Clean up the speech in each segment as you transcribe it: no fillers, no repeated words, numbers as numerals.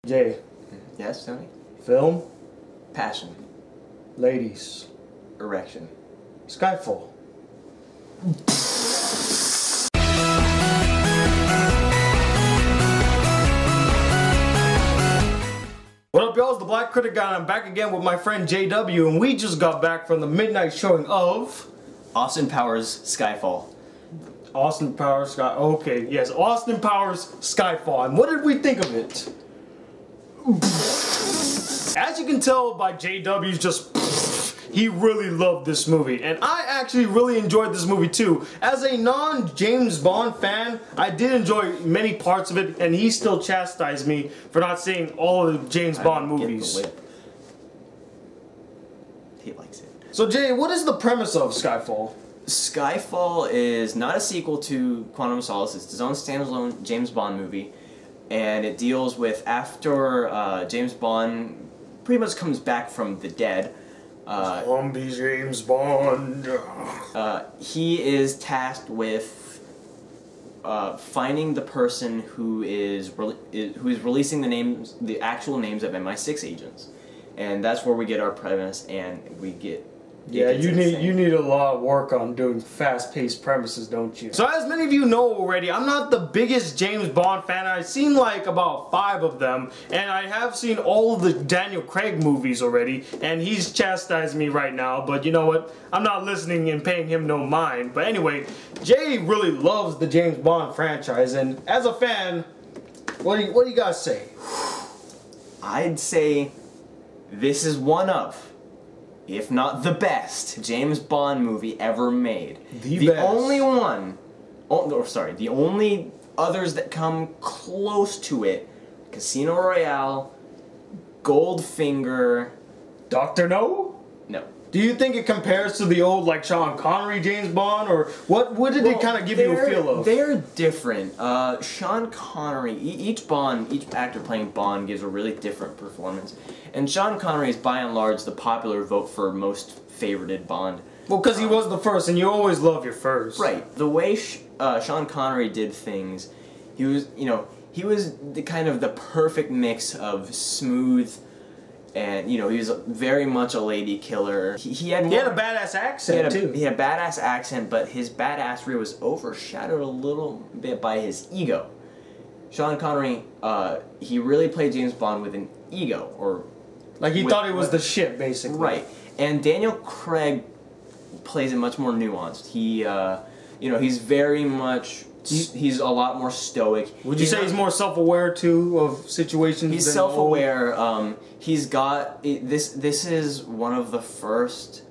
Jay. Yes, Tony? Film. Passion. Ladies. Erection. Skyfall. What up, y'all? It's the Black Critic Guy, and I'm back again with my friend JW, and we just got back from the midnight showing of Austin Powers' Skyfall. Austin Powers Okay, yes, Austin Powers Skyfall. And what did we think of it? As you can tell by JW's he really loved this movie, and I actually really enjoyed this movie too. As a non-James Bond fan, I did enjoy many parts of it, and he still chastised me for not seeing all of the James Bond movies. Get the whip. He likes it. So Jay, what is the premise of Skyfall? Skyfall is not a sequel to Quantum of Solace. It's its own standalone James Bond movie, and it deals with after James Bond pretty much comes back from the dead. Zombie James Bond. He is tasked with finding the person who is releasing the actual names of MI6 agents, and that's where we get our premise, and we get. Yeah, you need a lot of work on doing fast-paced premises, don't you? So as many of you know already, I'm not the biggest James Bond fan. I've seen like about 5 of them, and I have seen all of the Daniel Craig movies already, and he's chastised me right now, but you know what? I'm not listening and paying him no mind. But anyway, Jay really loves the James Bond franchise, and as a fan, what do you guys say? I'd say this is one of, if not the best, James Bond movie ever made. The best. Only one, the only others that come close to it, Casino Royale, Goldfinger. Dr. No? No. Do you think it compares to the old, like, Sean Connery James Bond, or what did it kind of give you a feel of? They're different. Sean Connery, each actor playing Bond gives a really different performance. And Sean Connery is by and large the popular vote for most favorited Bond. Well, because he was the first, and you always love your first. Right. The way Sean Connery did things, he was the kind of the perfect mix of smooth, and he was very much a lady killer. He had a badass accent too. He had a badass accent, but his badassery was overshadowed a little bit by his ego. Sean Connery, he really played James Bond with an ego, or like he thought he was the shit, basically. Right. And Daniel Craig plays it much more nuanced. He, he's very much. He's a lot more stoic. Would you say he's more self-aware too of situations? He's self-aware. He's got this. This is one of the first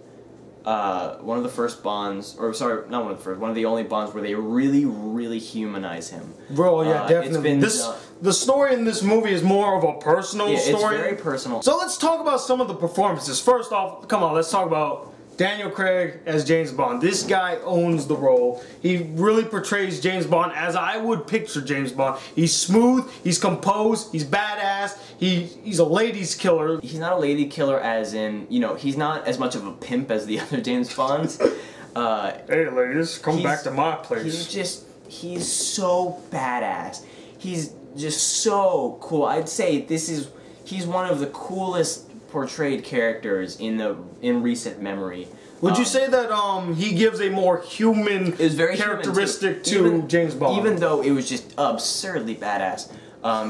Bonds, or sorry, not one of the first. One of the only Bonds where they really, really humanize him. Bro, yeah, definitely. The story in this movie is more of a personal story. It's very personal. So let's talk about some of the performances. First off, come on, let's talk about Daniel Craig as James Bond. This guy owns the role. He really portrays James Bond as I would picture James Bond. He's smooth, he's composed, he's badass, he's a ladies killer. He's not a lady killer as in, he's not as much of a pimp as the other James Bonds. Hey ladies, come back to my place. He's so badass. He's just so cool. I'd say he's one of the coolest portrayed characters in recent memory. Would you say that he gives a more human characteristic to James Bond? Even though it was just absurdly badass.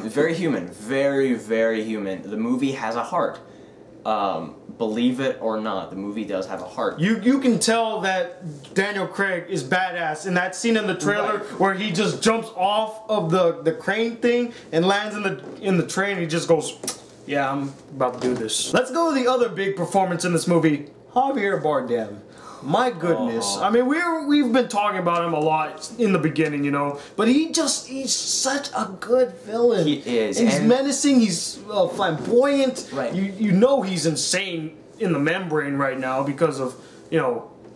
Very human. Very, very human. The movie has a heart. Believe it or not, the movie does have a heart. You can tell that Daniel Craig is badass in that scene in the trailer where he just jumps off of the crane thing and lands in the train. He just goes, yeah, I'm about to do this. Let's go to the other big performance in this movie, Javier Bardem. My goodness. I mean, we've been talking about him a lot in the beginning, but he's such a good villain. He is. And he's menacing, he's flamboyant. Right. You know he's insane in the membrane right now because of,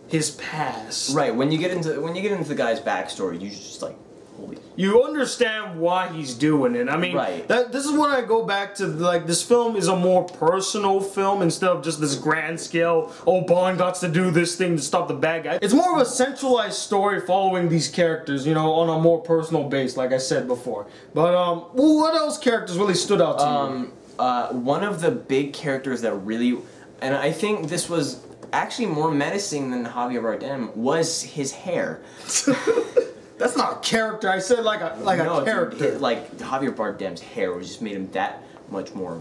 his past. Right. When you get into the guy's backstory, you just like, you understand why he's doing it. I mean, this is when I go back to, like, this film is a more personal film instead of just this grand scale, oh, Bond got to do this thing to stop the bad guy. It's more of a centralized story following these characters, you know, on a more personal base, like I said before. But, what else characters really stood out to you? One of the big characters that really, and I think this was actually more menacing than Javier Bardem, was his hair. That's not a character. I said like a character. Dude, like Javier Bardem's hair was just made him that much more.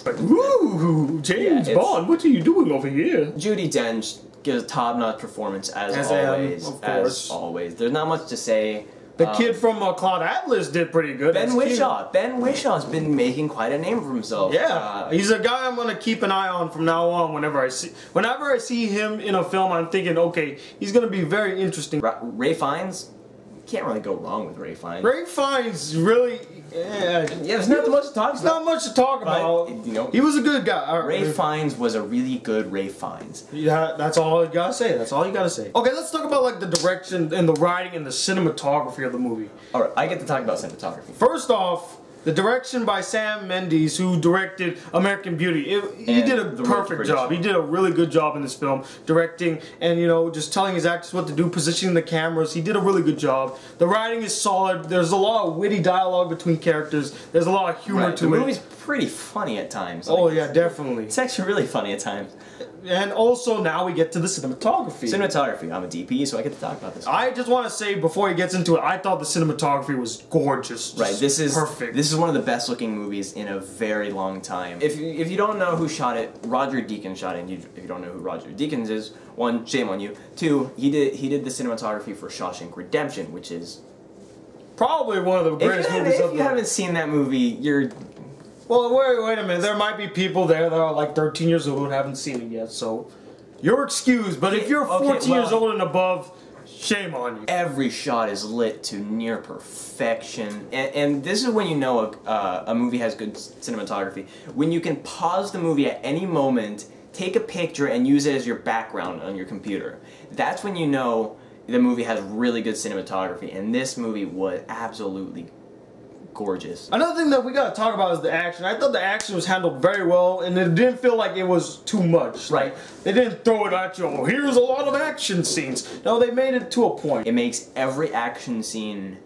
Ooh, James Bond, what are you doing over here? Judi Dench gives a top-notch performance as always. As always, there's not much to say. The kid from Cloud Atlas did pretty good. Ben Whishaw. Ben Wishaw's been making quite a name for himself. Yeah, he's a guy I'm gonna keep an eye on from now on. Whenever I see him in a film, I'm thinking, okay, he's gonna be very interesting. Ray Fiennes. Can't really go wrong with Ray Fiennes. Ray Fiennes really, there's not much to talk about. Not much to talk about. You know, he was a good guy. Ray Fiennes was a really good Ray Fiennes. Yeah, that's all you gotta say. That's all you gotta say. Okay, let's talk about like the direction and the writing and the cinematography of the movie. All right, I get to talk about cinematography. First off, the direction by Sam Mendes, who directed American Beauty. He did a perfect job. He did a really good job in this film, directing and, you know, just telling his actors what to do, positioning the cameras. He did a really good job. The writing is solid. There's a lot of witty dialogue between characters. There's a lot of humor to it. The movie's pretty funny at times. Oh, yeah, definitely. It's actually really funny at times. And also, now we get to the cinematography. Cinematography. I'm a DP, so I get to talk about this. I just want to say, before he gets into it, I thought the cinematography was gorgeous. This is perfect. This is one of the best looking movies in a very long time. If you don't know who shot it, Roger Deakins shot it. And if you don't know who Roger Deakins is, one, shame on you. Two, he did the cinematography for Shawshank Redemption, which is probably one of the greatest movies If you haven't seen that movie, you're... Well, wait a minute. There might be people there that are like 13 years old who haven't seen it yet, so you're excused. But if you're 14 years old and above, shame on you. Every shot is lit to near perfection, and this is when you know a movie has good cinematography. When you can pause the movie at any moment, take a picture, and use it as your background on your computer. That's when you know the movie has really good cinematography, and this movie was absolutely gorgeous. Another thing that we gotta talk about is the action. I thought the action was handled very well, and it didn't feel like it was too much. Right. Like, they didn't throw it at you, oh, here's a lot of action scenes. No, they made it to a point. It makes every action scene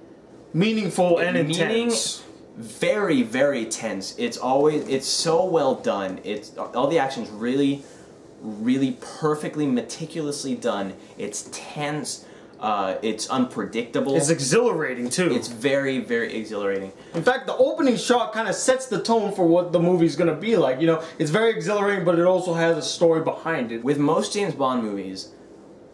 meaningful and intense. Very, very tense. It's so well done. All the action's really, really perfectly, meticulously done. It's tense. It's unpredictable. It's exhilarating too. It's very, very exhilarating. In fact, the opening shot kind of sets the tone for what the movie's gonna be like. You know, it's very exhilarating, but it also has a story behind it. With most James Bond movies,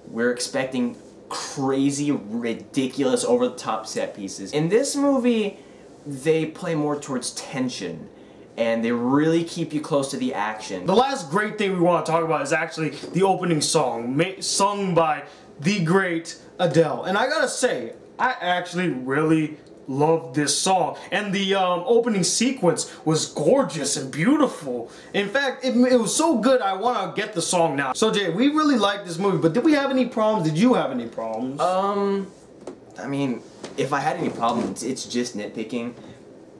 we're expecting crazy, ridiculous, over-the-top set pieces. In this movie, they play more towards tension, and they really keep you close to the action. The last great thing we want to talk about is actually the opening song, sung by the great Adele. And I gotta say, I actually really loved this song. And the opening sequence was gorgeous and beautiful. In fact, it was so good I want to get the song now. So Jay, we really liked this movie, but did we have any problems? Did you have any problems? I mean, if I had any problems, it's just nitpicking.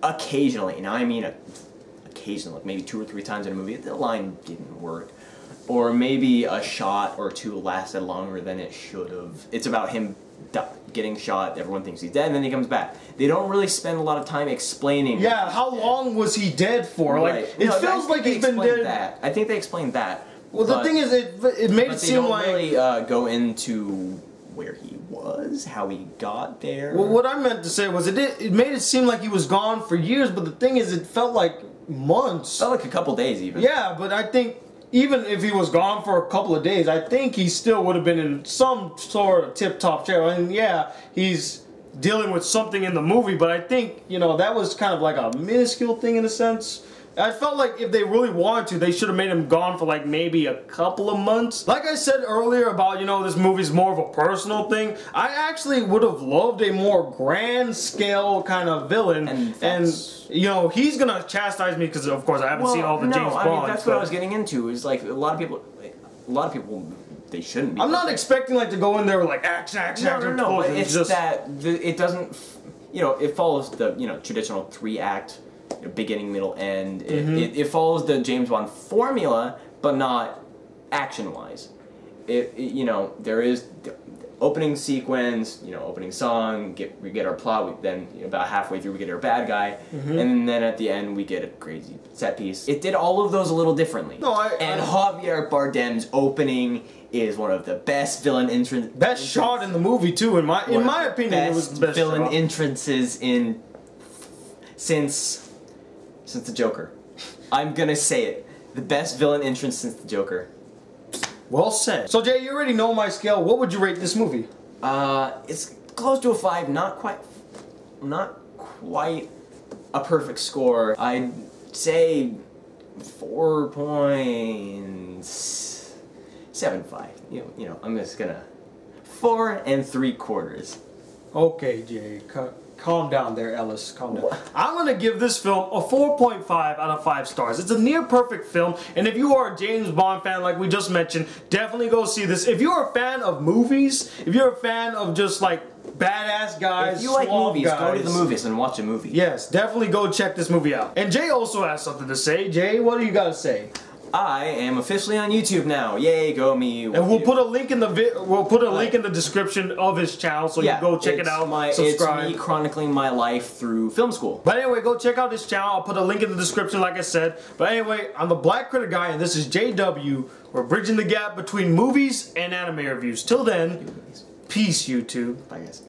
Occasionally, now I mean occasionally, like maybe 2 or 3 times in a movie, the line didn't work. Or maybe a shot or two lasted longer than it should have. It's about him getting shot, everyone thinks he's dead, and then he comes back. They don't really spend a lot of time explaining. Yeah, how long was he dead for? Right. Like, it feels like he's been dead. That. I think they explained that. Well, the thing is, it made it seem like... they don't really go into where he was, how he got there. Well, what I meant to say was it made it seem like he was gone for years, but the thing is, it felt like months. Felt like a couple days even. Yeah, but I think even if he was gone for a couple of days, I think he still would have been in some sort of tip-top shape. I mean, yeah, he's dealing with something in the movie, but I think, you know, that was kind of like a minuscule thing in a sense. I felt like if they really wanted to, they should have made him gone for like maybe a couple of months. Like I said earlier about, you know, this movie's more of a personal thing, I actually would have loved a more grand scale kind of villain. And you know, he's gonna chastise me because of course I haven't seen all the James Bond. I mean, that's what I was getting into. Is like a lot of people they shouldn't be. I'm not expecting like to go in there with like action, No, but it's just that it doesn't, it follows the traditional 3-act, beginning, middle, end. It follows the James Bond formula, but not action-wise. There is the opening sequence, opening song, we get our plot, then about halfway through we get our bad guy, and then at the end we get a crazy set piece. It did all of those a little differently. And Javier Bardem's opening is one of the best villain entrances. Shot in the movie too, in my opinion, it was the best villain shot. entrances since the Joker. I'm gonna say it. The best villain entrance since the Joker. Well said. So Jay, you already know my scale. What would you rate this movie? It's close to a 5. Not quite a perfect score. I'd say 4.75. I'm just gonna 4 3/4. Okay, Jay. Calm down there, Ellis. Calm down. I'm going to give this film a 4.5 out of 5 stars. It's a near perfect film, and if you are a James Bond fan like we just mentioned, definitely go see this. If you're a fan of movies, if you're a fan of just like badass guys, if you like movies, guys, go to the movies and watch a movie. Yes, definitely go check this movie out. And Jay also has something to say. Jay, what do you got to say? I am officially on YouTube now. Yay, go me. And we'll put a link in the link in the description of his channel, so you can go check it out. Subscribe. It's me chronicling my life through film school. But anyway, go check out his channel. I'll put a link in the description, like I said. But anyway, I'm the Black Critic Guy, and this is JW. We're bridging the gap between movies and anime reviews. Till then, peace, YouTube. Bye, guys.